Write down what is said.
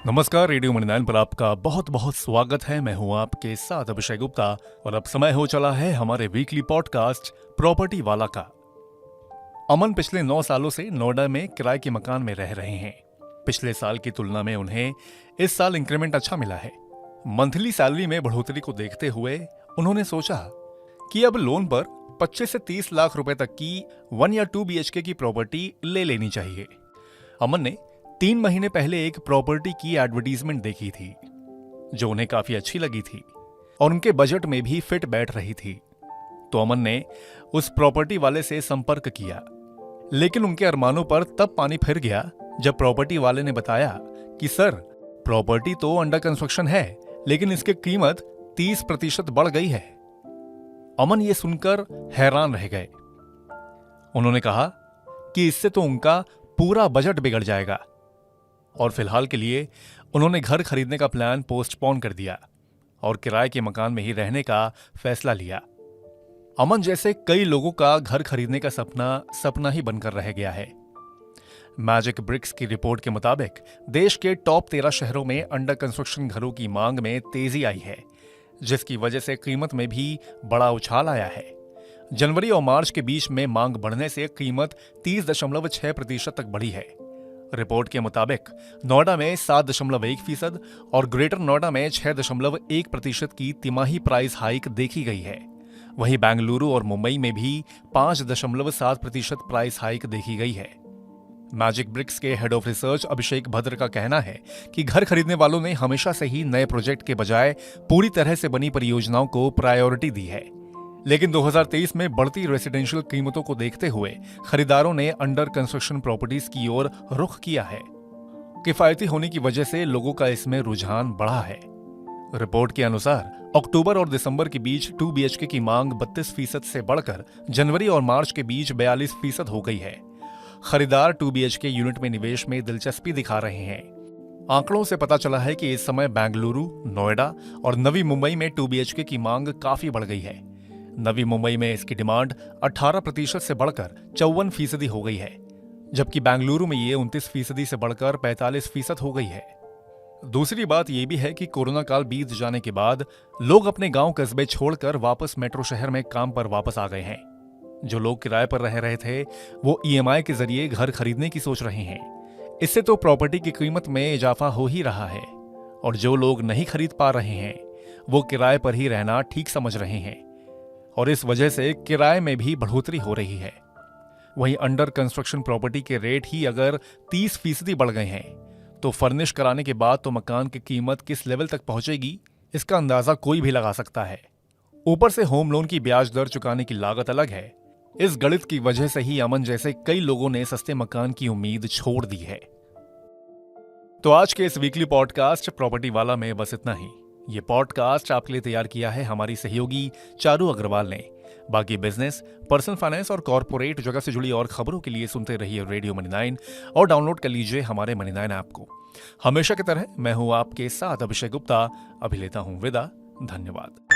नमस्कार, रेडियो मणि पर आपका बहुत बहुत स्वागत है। मैं हूं आपके साथ अभिषेक गुप्ता और अब समय हो चला है हमारे वीकली पॉडकास्ट प्रॉपर्टी वाला का। अमन पिछले 9 सालों से नोएडा में किराए के मकान में रह रहे हैं। पिछले साल की तुलना में उन्हें इस साल इंक्रीमेंट अच्छा मिला है। मंथली सैलरी में बढ़ोतरी को देखते हुए उन्होंने सोचा कि अब लोन पर 25 से 30 लाख रुपए तक की 1 या 2 BHK की प्रॉपर्टी ले लेनी चाहिए। अमन ने 3 महीने पहले एक प्रॉपर्टी की एडवर्टीजमेंट देखी थी जो उन्हें काफी अच्छी लगी थी और उनके बजट में भी फिट बैठ रही थी। तो अमन ने उस प्रॉपर्टी वाले से संपर्क किया, लेकिन उनके अरमानों पर तब पानी फिर गया जब प्रॉपर्टी वाले ने बताया कि सर, प्रॉपर्टी तो अंडर कंस्ट्रक्शन है, लेकिन इसकी कीमत 30% बढ़ गई है। अमन ये सुनकर हैरान रह गए। उन्होंने कहा कि इससे तो उनका पूरा बजट बिगड़ जाएगा और फिलहाल के लिए उन्होंने घर खरीदने का प्लान पोस्टपोन कर दिया और किराए के मकान में ही रहने का फैसला लिया। अमन जैसे कई लोगों का घर खरीदने का सपना ही बनकर रह गया है। मैजिक ब्रिक्स की रिपोर्ट के मुताबिक देश के टॉप 13 शहरों में अंडर कंस्ट्रक्शन घरों की मांग में तेजी आई है, जिसकी वजह से कीमत में भी बड़ा उछाल आया है। जनवरी और मार्च के बीच में मांग बढ़ने से कीमत 30.6% तक बढ़ी है। रिपोर्ट के मुताबिक नोएडा में 7.1% और ग्रेटर नोएडा में 6.1% की तिमाही प्राइस हाइक देखी गई है। वहीं बेंगलुरु और मुंबई में भी 5.7% प्राइस हाइक देखी गई है। मैजिक ब्रिक्स के हेड ऑफ रिसर्च अभिषेक भद्र का कहना है कि घर खरीदने वालों ने हमेशा से ही नए प्रोजेक्ट के बजाय पूरी तरह से बनी परियोजनाओं को प्रायोरिटी दी है, लेकिन 2023 में बढ़ती रेसिडेंशियल कीमतों को देखते हुए खरीदारों ने अंडर कंस्ट्रक्शन प्रॉपर्टीज की ओर रुख किया है। किफायती होने की वजह से लोगों का इसमें रुझान बढ़ा है। रिपोर्ट के अनुसार अक्टूबर और दिसंबर के बीच 2 BHK की मांग 32% से बढ़कर जनवरी और मार्च के बीच 42% हो गई है। खरीदार 2 BHK यूनिट में निवेश में दिलचस्पी दिखा रहे हैं। आंकड़ों से पता चला है कि इस समय बेंगलुरु, नोएडा और नवी मुंबई में 2 BHK की मांग काफी बढ़ गई है। नवी मुंबई में इसकी डिमांड 18% से बढ़कर 54% हो गई है, जबकि बेंगलुरु में ये 29% से बढ़कर 45% हो गई है। दूसरी बात यह भी है कि कोरोना काल बीत जाने के बाद लोग अपने गांव कस्बे छोड़कर वापस मेट्रो शहर में काम पर वापस आ गए हैं। जो लोग किराए पर रह रहे थे वो EMI के जरिए घर खरीदने की सोच रहे हैं। इससे तो प्रॉपर्टी की कीमत में इजाफा हो ही रहा है और जो लोग नहीं खरीद पा रहे हैं वो किराए पर ही रहना ठीक समझ रहे हैं और इस वजह से किराए में भी बढ़ोतरी हो रही है। वहीं अंडर कंस्ट्रक्शन प्रॉपर्टी के रेट ही अगर 30% बढ़ गए हैं तो फर्निश कराने के बाद तो मकान की कीमत किस लेवल तक पहुंचेगी, इसका अंदाजा कोई भी लगा सकता है। ऊपर से होम लोन की ब्याज दर चुकाने की लागत अलग है। इस गणित की वजह से ही अमन जैसे कई लोगों ने सस्ते मकान की उम्मीद छोड़ दी है। तो आज के इस वीकली पॉडकास्ट प्रॉपर्टी वाला में बस इतना ही। ये पॉडकास्ट आपके लिए तैयार किया है हमारी सहयोगी चारू अग्रवाल ने। बाकी बिजनेस, पर्सनल फाइनेंस और कॉर्पोरेट जगत से जुड़ी और खबरों के लिए सुनते रहिए रेडियो मणि 9 और डाउनलोड कर लीजिए हमारे मणि 9 ऐप को। हमेशा की तरह मैं हूं आपके साथ अभिषेक गुप्ता। अभी लेता हूं विदा। धन्यवाद।